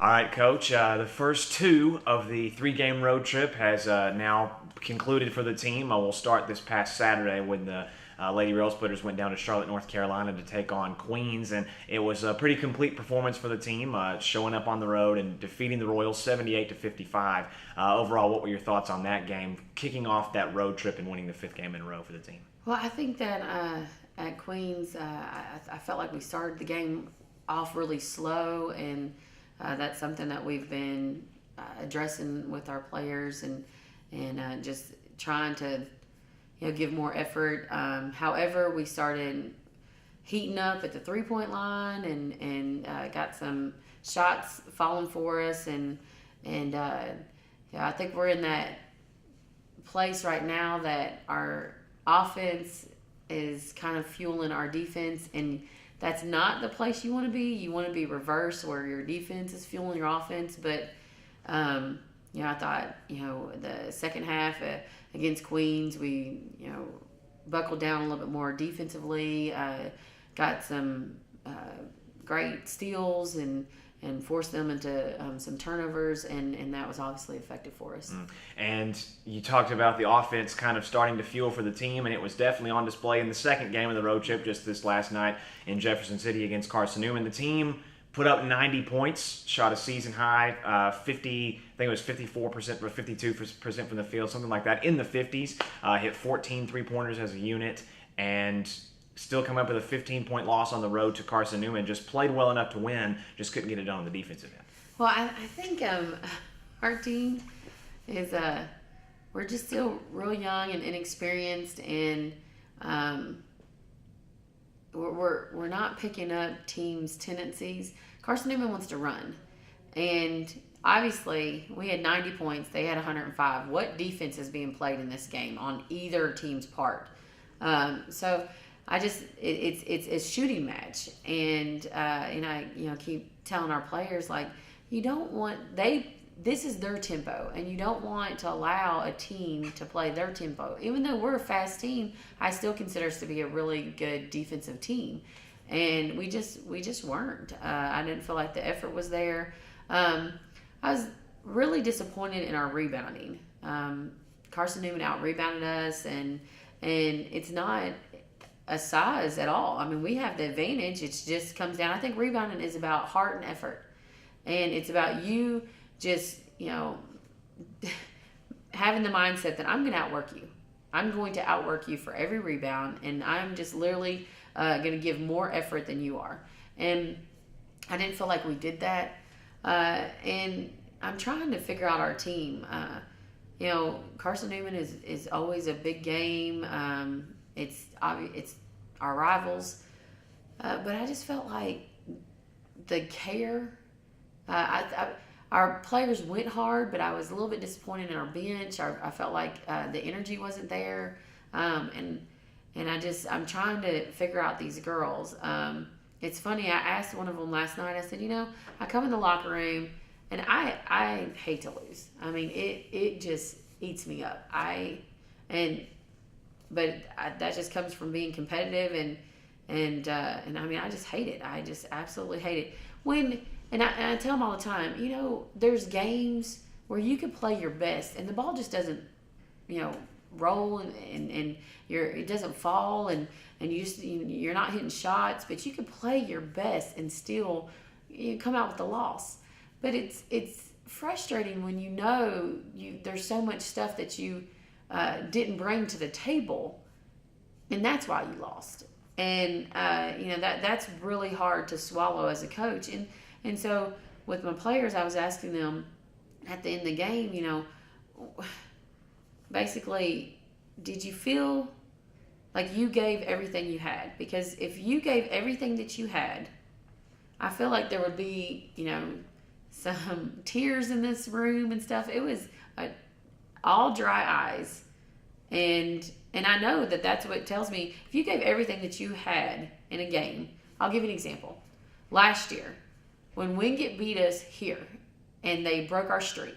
All right, Coach. The first two of the three-game road trip has now concluded for the team. We'll start this past Saturday when the Lady Rail Splitters went down to Charlotte, North Carolina to take on Queens, and it was a pretty complete performance for the team, showing up on the road and defeating the Royals 78 to 55. Overall, what were your thoughts on that game, kicking off that road trip and winning the fifth game in a row for the team? Well, I think that at Queens, I felt like we started the game off really slow, and that's something that we've been addressing with our players and just trying to give more effort. However, we started heating up at the 3-point line and got some shots falling for us, and I think we're in that place right now that our offense is kind of fueling our defense, and that's not the place you want to be. You want to be reverse, where your defense is fueling your offense. But I thought the second half against Queens, we buckled down a little bit more defensively. Got some great steals and forced them into some turnovers, and that was obviously effective for us. And you talked about the offense kind of starting to fuel for the team, and it was definitely on display in the second game of the road trip just this last night in Jefferson City against Carson Newman. The team put up 90 points, shot a season high, 50, I think it was 54% or 52% from the field, something like that, in the 50s. Hit 14 three-pointers as a unit, and still come up with a 15-point loss on the road to Carson Newman. Just played well enough to win, just couldn't get it done on the defensive end. Well, I think our team is we're just still real young and inexperienced, and we're not picking up teams' tendencies. Carson Newman wants to run, and obviously we had 90 points. They had 105. What defense is being played in this game on either team's part? So I just it's a shooting match, and I keep telling our players, like, you don't want this is their tempo, and you don't want to allow a team to play their tempo. Even though we're a fast team, I still consider us to be a really good defensive team, and we just weren't. I didn't feel like the effort was there. I was really disappointed in our rebounding. Carson Newman out rebounded us, and it's not a size at all. I mean, we have the advantage. It just comes down. I think rebounding is about heart and effort, and it's about you just having the mindset that I'm going to outwork you. I'm going to outwork you for every rebound, and I'm just literally going to give more effort than you are. And I didn't feel like we did that. And I'm trying to figure out our team. Carson Newman is always a big game. It's our rivals, but I just felt like the care. Our players went hard, but I was a little bit disappointed in our bench. I felt like the energy wasn't there, and I'm trying to figure out these girls. It's funny. I asked one of them last night. I said, I come in the locker room, and I hate to lose. I mean, it just eats me up. But that just comes from being competitive, and I mean, I just hate it. I just absolutely hate it. And I tell them all the time, there's games where you can play your best, and the ball just doesn't, roll, and it doesn't fall, and you're not hitting shots, but you can play your best and still come out with a loss. But it's frustrating when there's so much stuff that you didn't bring to the table, and that's why you lost. And that's really hard to swallow as a coach. And so with my players, I was asking them at the end of the game, basically, did you feel like you gave everything you had? Because if you gave everything that you had, I feel like there would be, some tears in this room and stuff. It was all dry eyes. And I know that that's what it tells me. If you gave everything that you had in a game, I'll give you an example. Last year, when Wingate beat us here and they broke our streak,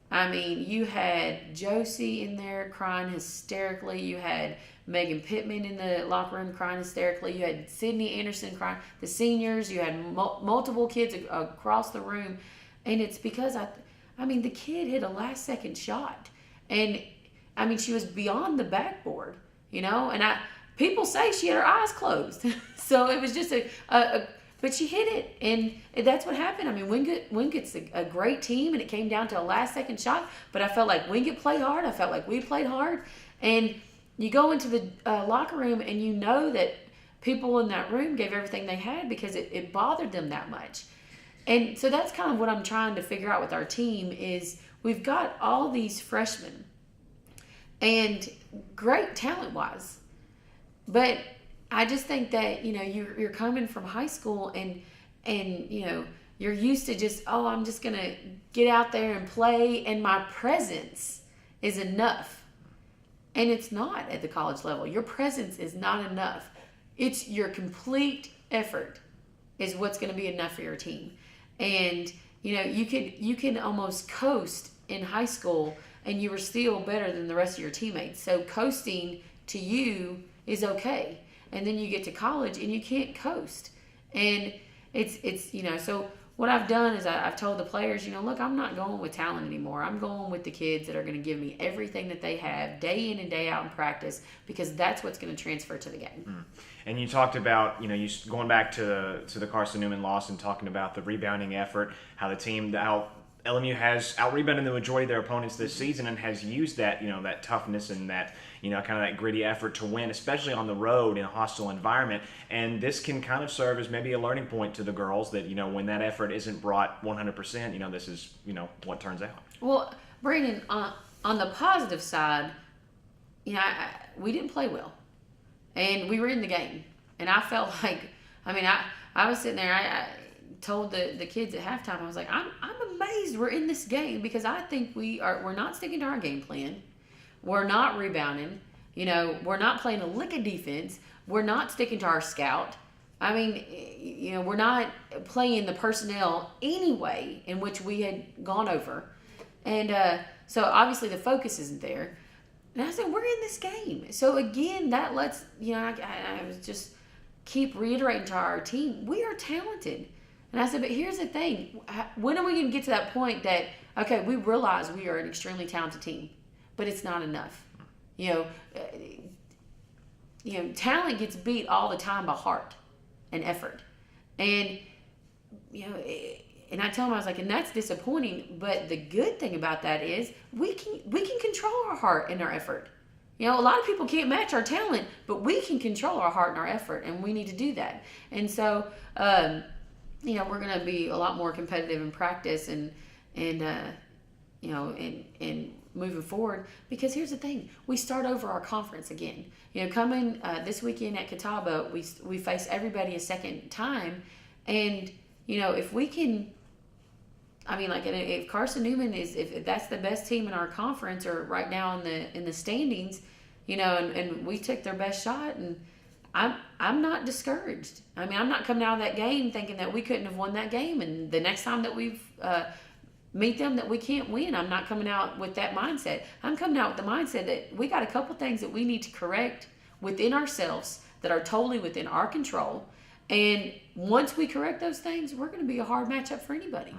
I mean, you had Josie in there crying hysterically. You had Megan Pittman in the locker room crying hysterically. You had Sydney Anderson crying. The seniors. You had multiple kids across the room, and it's because I mean, the kid hit a last-second shot, and I mean, she was beyond the backboard, and people say she had her eyes closed, so it was just but she hit it, and that's what happened. I mean, Wingett's a great team, and it came down to a last-second shot, but I felt like Wingett played hard. I felt like we played hard, and you go into the locker room, and you know that people in that room gave everything they had because it bothered them that much. And so that's kind of what I'm trying to figure out with our team is we've got all these freshmen and great talent-wise, but I just think that, you're coming from high school and you're used to just, I'm just going to get out there and play and my presence is enough. And it's not at the college level. Your presence is not enough. It's your complete effort is what's going to be enough for your team. And, you can almost coast in high school and you were still better than the rest of your teammates. So coasting to you is okay. And then you get to college and you can't coast. And it's so what I've done is I've told the players, look, I'm not going with talent anymore. I'm going with the kids that are going to give me everything that they have day in and day out in practice because that's what's going to transfer to the game. And you talked about, you going back to the Carson Newman loss and talking about the rebounding effort, how LMU has out-rebounded the majority of their opponents this season and has used that, that toughness and that, kind of that gritty effort to win, especially on the road in a hostile environment. And this can kind of serve as maybe a learning point to the girls that, when that effort isn't brought 100%, this is, what turns out. Well, Brandon, on the positive side, we didn't play well. And we were in the game. And I felt like, I was sitting there, I told the kids at halftime, I was like, I'm amazed we're in this game because I think we're not sticking to our game plan. We're not rebounding. We're not playing a lick of defense. We're not sticking to our scout. We're not playing the personnel anyway in which we had gone over. And so obviously the focus isn't there. And I said, we're in this game. So again, that lets, I was just keep reiterating to our team, we are talented. And I said, but here's the thing. When are we going to get to that point that, okay, we realize we are an extremely talented team, but it's not enough. Talent gets beat all the time by heart and effort. And, and I tell them, I was like, and that's disappointing. But the good thing about that is we can control our heart and our effort. A lot of people can't match our talent, but we can control our heart and our effort, and we need to do that. And so, we're going to be a lot more competitive in practice and moving forward. Because here's the thing, we start over our conference again. Coming this weekend at Catawba, we face everybody a second time, and if we can. If Carson Newman if that's the best team in our conference or right now in the standings, and we took their best shot, and I'm not discouraged. I'm not coming out of that game thinking that we couldn't have won that game, and the next time that we meet them that we can't win, I'm not coming out with that mindset. I'm coming out with the mindset that we got a couple things that we need to correct within ourselves that are totally within our control, and once we correct those things, we're going to be a hard matchup for anybody.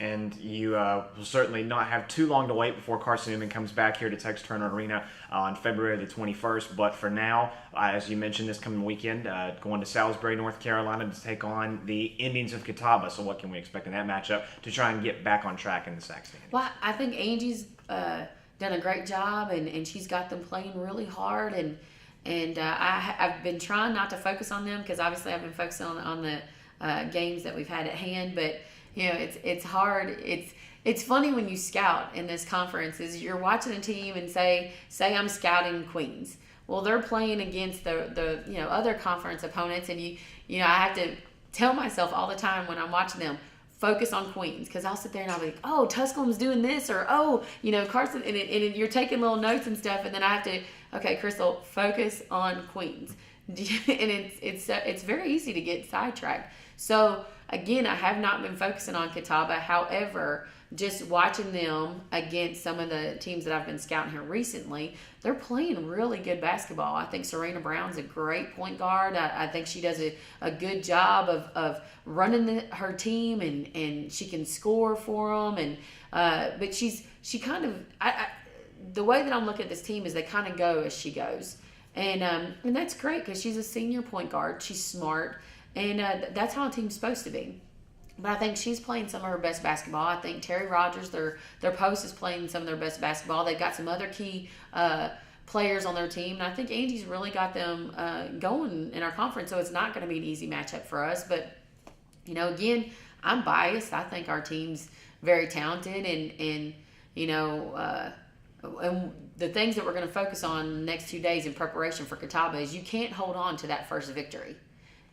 And you will certainly not have too long to wait before Carson Newman comes back here to Texas Turner Arena on February the 21st. But for now, as you mentioned, this coming weekend, going to Salisbury, North Carolina to take on the Indians of Catawba. So what can we expect in that matchup to try and get back on track in the SAC standings? Well, I think Angie's done a great job, and she's got them playing really hard. And I've been trying not to focus on them because obviously I've been focusing on the games that we've had at hand. But it's hard. It's funny when you scout in this conference is you're watching a team and say I'm scouting Queens. Well, they're playing against the other conference opponents, and I have to tell myself all the time when I'm watching them, focus on Queens, because I'll sit there and I'll be like, oh, Tusculum's doing this, or Carson, and you're taking little notes and stuff, and then I have to, okay, Crystal, focus on Queens, and it's very easy to get sidetracked. So again, I have not been focusing on Catawba. However, just watching them against some of the teams that I've been scouting here recently, they're playing really good basketball. I think Serena Brown's a great point guard. I think she does a good job of running her team, and she can score for them. But she kind of the way that I'm looking at this team is they kind of go as she goes, and that's great because she's a senior point guard. She's smart, and that's how a team's supposed to be. But I think she's playing some of her best basketball. I think Terry Rogers, their post, is playing some of their best basketball. They've got some other key players on their team. And I think Angie's really got them going in our conference. So it's not going to be an easy matchup for us. But, again, I'm biased. I think our team's very talented. And the things that we're going to focus on the next 2 days in preparation for Catawba is you can't hold on to that first victory.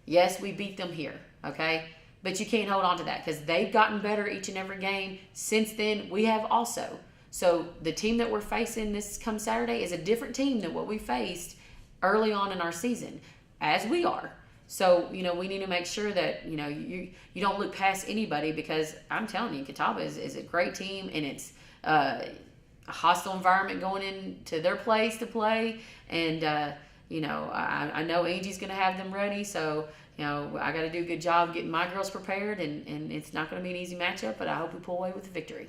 Yes, we beat them here, okay? But you can't hold on to that because they've gotten better each and every game. Since then, we have also. So the team that we're facing this come Saturday is a different team than what we faced early on in our season, as we are. So, we need to make sure that, you don't look past anybody because I'm telling you, Catawba is a great team, and it's a hostile environment going into their place to play. And, I know Angie's going to have them ready, so I got to do a good job getting my girls prepared, and it's not going to be an easy matchup, but I hope we pull away with the victory.